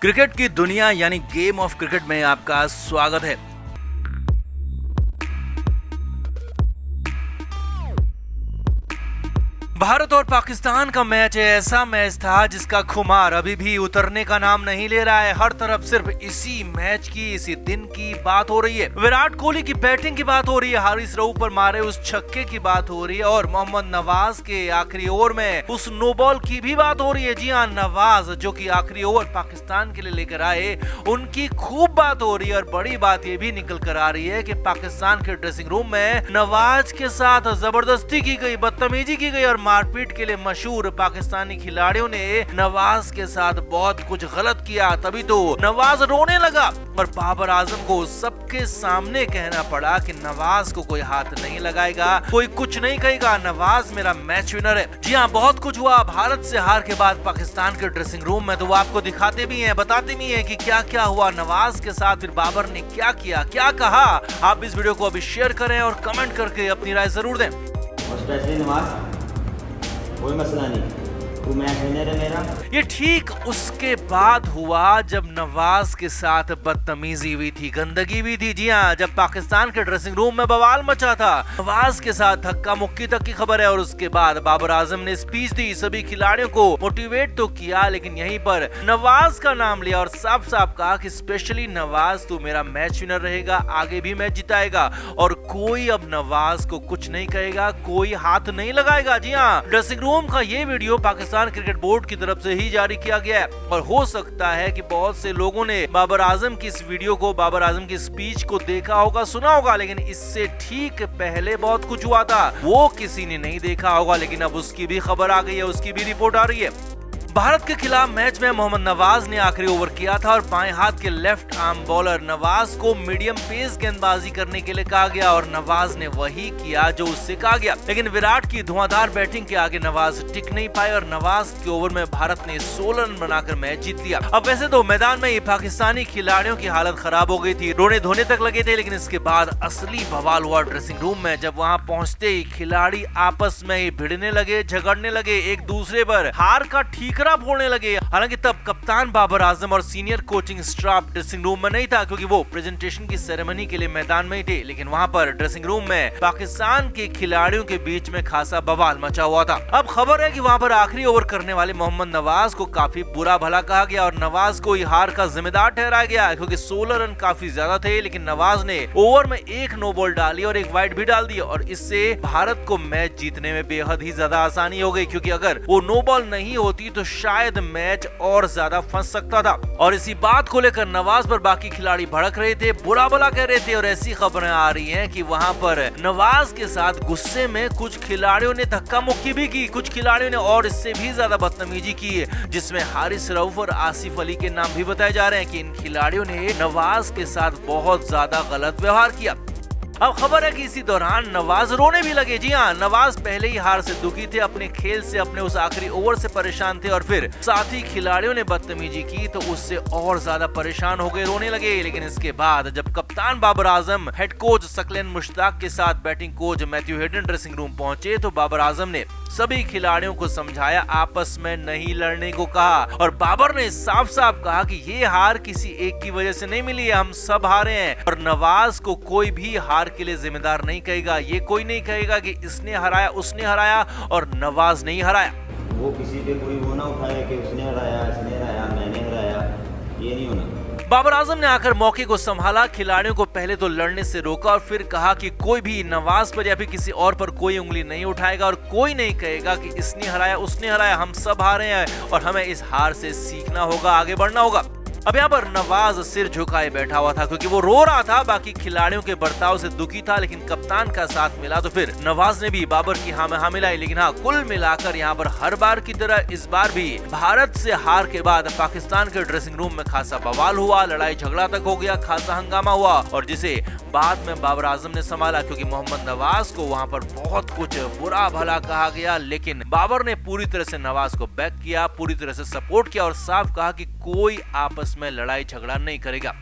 Cricket की दुनिया यानी गेम ऑफ क्रिकेट में आपका स्वागत है। भारत और पाकिस्तान का मैच ऐसा मैच था जिसका खुमार अभी भी उतरने का नाम नहीं ले रहा है। हर तरफ सिर्फ इसी मैच की, इसी दिन की बात हो रही है। विराट कोहली की बैटिंग की बात हो रही है, हारिस रऊफ पर मारे उस छक्के की बात हो रही है और मोहम्मद नवाज के आखिरी ओवर में उस नो बॉल की भी बात हो रही है। जी हाँ, नवाज जो कि आखिरी ओवर पाकिस्तान के लिए लेकर आए, उनकी खूब बात हो रही है। और बड़ी बात ये भी निकल कर आ रही है कि पाकिस्तान के ड्रेसिंग रूम में नवाज के साथ जबरदस्ती की गई, बदतमीजी की गई और मारपीट के लिए मशहूर पाकिस्तानी खिलाड़ियों ने नवाज के साथ बहुत कुछ गलत किया। तभी तो नवाज रोने लगा और बाबर आजम को सबके सामने कहना पड़ा कि नवाज को कोई हाथ नहीं लगाएगा, कोई कुछ नहीं कहेगा, नवाज मेरा मैच विनर है। जी हाँ, बहुत कुछ हुआ भारत से हार के बाद पाकिस्तान के ड्रेसिंग रूम में, तो वो आपको दिखाते भी हैं, बताते भी हैं कि क्या क्या हुआ नवाज के साथ, फिर बाबर ने क्या किया, क्या कहा। आप इस वीडियो को अभी शेयर करें और कमेंट करके अपनी राय जरूर दें। कोई मसला नहीं, तू मैच विनर है मेरा। ये ठीक उसके बाद हुआ जब नवाज के साथ बदतमीजी हुई थी, गंदगी भी थी। जी हाँ, जब पाकिस्तान के ड्रेसिंग रूम में बवाल मचा था, नवाज के साथ धक्का मुक्की तक की खबर है। और उसके बाद बाबर आजम ने स्पीच दी, सभी खिलाड़ियों को मोटिवेट तो किया, लेकिन यहीं पर नवाज का नाम लिया और साफ साफ कहा कि स्पेशली नवाज तू मेरा मैच विनर रहेगा, आगे भी मैच जिताएगा और कोई अब नवाज को कुछ नहीं कहेगा, कोई हाथ नहीं लगाएगा। जी हाँ, ड्रेसिंग रूम का ये वीडियो पाकिस्तान क्रिकेट बोर्ड की तरफ से ही जारी किया गया है और हो सकता है कि बहुत से लोगों ने बाबर आजम की इस वीडियो को, बाबर आजम की स्पीच को देखा होगा, सुना होगा, लेकिन इससे ठीक पहले बहुत कुछ हुआ था, वो किसी ने नहीं देखा होगा। लेकिन अब उसकी भी खबर आ गई है, उसकी भी रिपोर्ट आ रही है। भारत के खिलाफ मैच में मोहम्मद नवाज ने आखिरी ओवर किया था और बाएं हाथ के लेफ्ट आर्म बॉलर नवाज को मीडियम पेस गेंदबाजी करने के लिए कहा गया और नवाज ने वही किया जो उससे कहा गया। लेकिन विराट की धुआंधार बैटिंग के आगे नवाज टिक नहीं पाए और नवाज के ओवर में भारत ने 16 रन बनाकर मैच जीत लिया। अब वैसे तो मैदान में ही पाकिस्तानी खिलाड़ियों की हालत खराब हो गई थी, रोने धोने तक लगे थे, लेकिन इसके बाद असली बवाल हुआ ड्रेसिंग रूम में, जब वहाँ पहुँचते ही खिलाड़ी आपस में ही भिड़ने लगे, झगड़ने लगे, एक दूसरे पर हार का ठीकरा फोड़ने लगे। हालांकि तब कप्तान बाबर आजम और senior coaching staff dressing room में नहीं था, क्योंकि वो प्रेजेंटेशन की सेरेमनी के लिए मैदान में ही थे। लेकिन वहां पर ड्रेसिंग रूम में पाकिस्तान के खिलाड़ियों के बीच में खासा बवाल मचा हुआ था। अब खबर है कि वहां पर आखिरी ओवर करने वाले मोहम्मद नवाज को काफी बुरा भला कहा गया और नवाज को हार का जिम्मेदार ठहराया गया, क्योंकि 16 रन काफी ज्यादा थे। लेकिन नवाज ने ओवर में एक नो बॉल डाली और एक वाइड भी डाल दी और इससे भारत को मैच जीतने में बेहद ही ज्यादा आसानी हो गई, क्योंकि अगर वो नो बॉल नहीं होती तो शायद मैच और ज्यादा फंस सकता था। और इसी बात को लेकर नवाज पर बाकी खिलाड़ी भड़क रहे थे, बुरा भला कह रहे थे और ऐसी खबरें आ रही हैं कि वहां पर नवाज के साथ गुस्से में कुछ खिलाड़ियों ने धक्का मुक्की भी की, कुछ खिलाड़ियों ने और इससे भी ज्यादा बदतमीजी की, जिसमें हारिस रऊफ और आसिफ अली के नाम भी बताए जा रहे हैं कि इन खिलाड़ियों ने नवाज के साथ बहुत ज्यादा गलत व्यवहार किया। अब खबर है कि इसी दौरान नवाज रोने भी लगे। जी हाँ, नवाज पहले ही हार से दुखी थे, अपने खेल से, अपने उस आखिरी ओवर से परेशान थे और फिर साथी खिलाड़ियों ने बदतमीजी की तो उससे और ज्यादा परेशान हो गए, रोने लगे। लेकिन इसके बाद जब कप्तान बाबर आजम, हेड कोच सकलेन मुश्ताक के साथ batting coach Matthew Hayden dressing room पहुंचे तो बाबर आजम ने सभी खिलाड़ियों को समझाया, आपस में नहीं लड़ने को कहा और बाबर ने साफ साफ कहा कि ये हार किसी एक की वजह से नहीं मिली है, हम सब हारे हैं और नवाज को कोई भी हार के लिए जिम्मेदार नहीं कहेगा। ये कोई नहीं कहेगा कि इसने हराया, उसने हराया और नवाज नहीं हराया। वो किसी पे कोई वो ना उठाए कि उसने हराया, इसने हराया, मैंने हराया, ये नहीं होना। बाबर आजम ने आकर मौके को संभाला, खिलाड़ियों को पहले तो लड़ने से रोका और फिर कहा कि कोई भी नवाज पर या फिर किसी और पर कोई उंगली नहीं उठाएगा और कोई नहीं कहेगा कि इसने हराया, उसने हराया, हम सब हारे हैं और हमें इस हार से सीखना होगा, आगे बढ़ना होगा। अब यहाँ पर नवाज सिर झुकाए बैठा हुआ था, क्योंकि वो रो रहा था, बाकी खिलाड़ियों के बर्ताव से दुखी था। लेकिन कप्तान का साथ मिला तो फिर नवाज ने भी बाबर की हाँ में हाँ मिलाई। लेकिन हाँ, कुल मिलाकर यहाँ पर हर बार की तरह इस बार भी भारत से हार के बाद पाकिस्तान के ड्रेसिंग रूम में खासा बवाल हुआ, लड़ाई झगड़ा तक हो गया, खासा हंगामा हुआ और जिसे बाद में बाबर आजम ने संभाला, क्योंकि मोहम्मद नवाज को वहाँ पर बहुत कुछ बुरा भला कहा गया। लेकिन बाबर ने पूरी तरह से नवाज को बैक किया, पूरी तरह से सपोर्ट किया और साफ कहा कि कोई आपस में लड़ाई झगड़ा नहीं करेगा।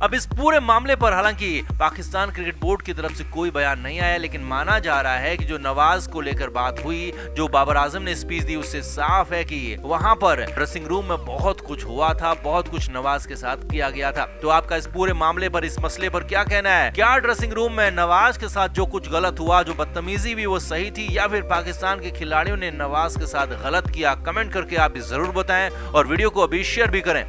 अब इस पूरे मामले पर हालांकि पाकिस्तान क्रिकेट बोर्ड की तरफ से कोई बयान नहीं आया, लेकिन माना जा रहा है कि जो नवाज को लेकर बात हुई, जो बाबर आजम ने स्पीच दी, उससे साफ है कि वहां पर ड्रेसिंग रूम में बहुत कुछ हुआ था, बहुत कुछ नवाज के साथ किया गया था। तो आपका इस पूरे मामले पर, इस मसले पर क्या कहना है? क्या ड्रेसिंग रूम में नवाज के साथ जो कुछ गलत हुआ, जो बदतमीजी भी, वो सही थी या फिर पाकिस्तान के खिलाड़ियों ने नवाज के साथ गलत किया? कमेंट करके आप भी जरूर बताएं और वीडियो को अभी शेयर भी करें।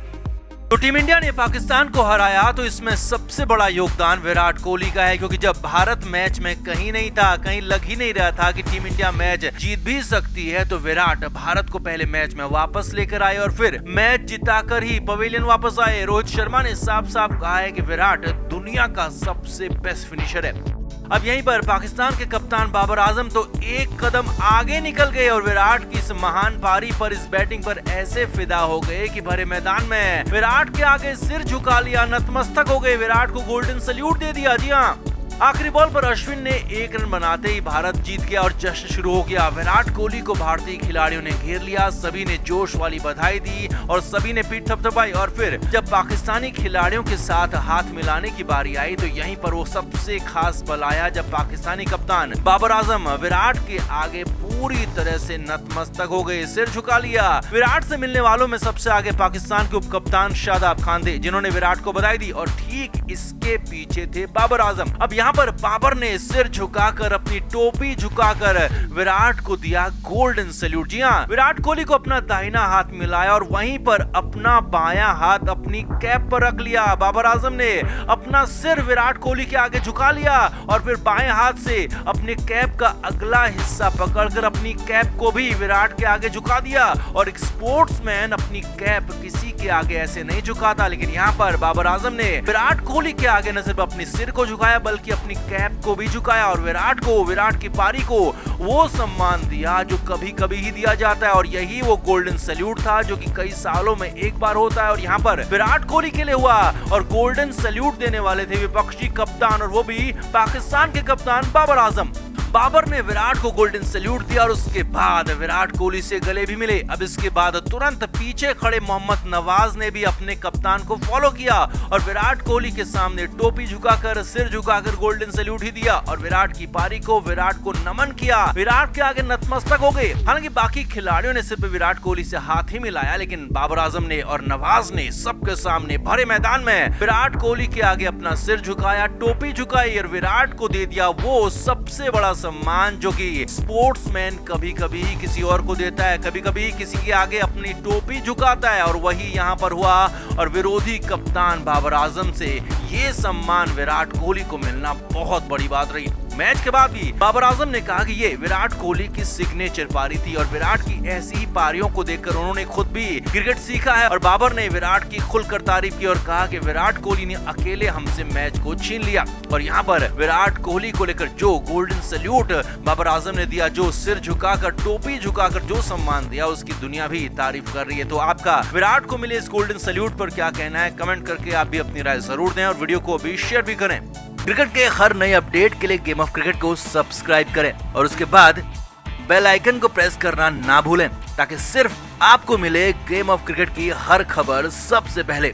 तो टीम इंडिया ने पाकिस्तान को हराया तो इसमें सबसे बड़ा योगदान विराट कोहली का है, क्योंकि जब भारत मैच में कहीं नहीं था, कहीं लग ही नहीं रहा था कि टीम इंडिया मैच जीत भी सकती है, तो विराट भारत को पहले मैच में वापस लेकर आए और फिर मैच जिताकर ही पवेलियन वापस आए। रोहित शर्मा ने साफ साफ कहा है कि विराट दुनिया का सबसे बेस्ट फिनिशर है। अब यहीं पर पाकिस्तान के कप्तान बाबर आजम तो एक कदम आगे निकल गए और विराट की इस महान पारी पर, इस बैटिंग पर ऐसे फिदा हो गए कि भरे मैदान में विराट के आगे सिर झुका लिया, नतमस्तक हो गए, विराट को गोल्डन सैल्यूट दे दिया। जी हाँ, आखिरी बॉल पर अश्विन ने 1 रन बनाते ही भारत जीत गया और जश्न शुरू हो गया। विराट कोहली को भारतीय खिलाड़ियों ने घेर लिया, सभी ने जोश वाली बधाई दी और सभी ने पीठ थपथपाई। और फिर जब पाकिस्तानी खिलाड़ियों के साथ हाथ मिलाने की बारी आई तो यहीं पर वो सबसे खास पल आया जब पाकिस्तानी कप्तान बाबर आजम विराट के आगे पूरी तरह से नतमस्तक हो गए, सिर झुका लिया। विराट से मिलने वालों में सबसे आगे पाकिस्तान के उप कप्तान शादाब खान थे, जिन्होंने विराट को बधाई दी और ठीक इसके पीछे थे बाबर आजम। अब यहाँ पर बाबर ने सिर झुकाकर, अपनी टोपी झुकाकर विराट को दिया गोल्डन सैल्यूट। जी हाँ, विराट कोहली को अपना दाहिना हाथ मिलाया और वहीं पर अपना बायां हाथ अपनी कैप पर रख लिया। बाबर आजम ने अपना सिर विराट कोहली के आगे झुका लिया और फिर बाएं हाथ से अपने कैप का अगला हिस्सा पकड़कर अपनी कैप को भी विराट के आगे झुका दिया। और एक स्पोर्ट्समैन अपनी कैप किसी के आगे ऐसे नहीं झुकाता, लेकिन यहाँ पर बाबर आजम ने विराट कोहली के आगे न सिर्फ अपने सिर को झुकाया बल्कि अपनी कैप को भी झुकाया और विराट की पारी को वो सम्मान दिया जो कभी कभी ही दिया जाता है। और यही वो गोल्डन सैल्यूट था जो कि कई सालों में एक बार होता है और यहाँ पर विराट कोहली के लिए हुआ। और गोल्डन सैल्यूट देने वाले थे विपक्षी कप्तान और वो भी पाकिस्तान के कप्तान बाबर आजम। बाबर ने विराट को गोल्डन सैल्यूट दिया और उसके बाद विराट कोहली से गले भी मिले। अब इसके बाद तुरंत पीछे खड़े मोहम्मद नवाज ने भी अपने कप्तान को फॉलो किया और विराट कोहली के सामने टोपी झुकाकर, सिर झुकाकर गोल्डन सैल्यूट ही दिया और विराट की पारी को, विराट को नमन किया। विराट के आगे नतमस्तक हो गए। हालांकि बाकी खिलाड़ियों ने सिर्फ विराट कोहली से हाथ ही मिलाया, लेकिन बाबर आजम ने और नवाज ने सबके सामने भरे मैदान में विराट कोहली के आगे अपना सिर झुकाया, टोपी झुकाई और विराट को दे दिया वो सबसे बड़ा सम्मान जो कि स्पोर्ट्समैन कभी कभी किसी और को देता है, कभी कभी किसी के आगे अपनी टोपी झुकाता है। और वही यहाँ पर हुआ और विरोधी कप्तान बाबर आजम से ये सम्मान विराट कोहली को मिलना बहुत बड़ी बात रही। मैच के बाद भी बाबर आजम ने कहा कि ये विराट कोहली की सिग्नेचर पारी थी और विराट की ऐसी ही पारियों को देखकर उन्होंने खुद भी क्रिकेट सीखा है। और बाबर ने विराट की खुलकर तारीफ की और कहा कि विराट कोहली ने अकेले हमसे मैच को छीन लिया। और यहाँ पर विराट कोहली को लेकर जो गोल्डन सैल्यूट बाबर आजम ने दिया, जो सिर झुकाकर, टोपी झुकाकर जो सम्मान दिया, उसकी दुनिया भी तारीफ कर रही है। तो आपका विराट को मिले इस गोल्डन सैल्यूट पर क्या कहना है? कमेंट करके आप भी अपनी राय जरूर दें और वीडियो को अभी शेयर भी करें। क्रिकेट के हर नए अपडेट के लिए गेम ऑफ क्रिकेट को सब्सक्राइब करें और उसके बाद बेल आइकन को प्रेस करना ना भूलें, ताकि सिर्फ आपको मिले गेम ऑफ क्रिकेट की हर खबर सबसे पहले।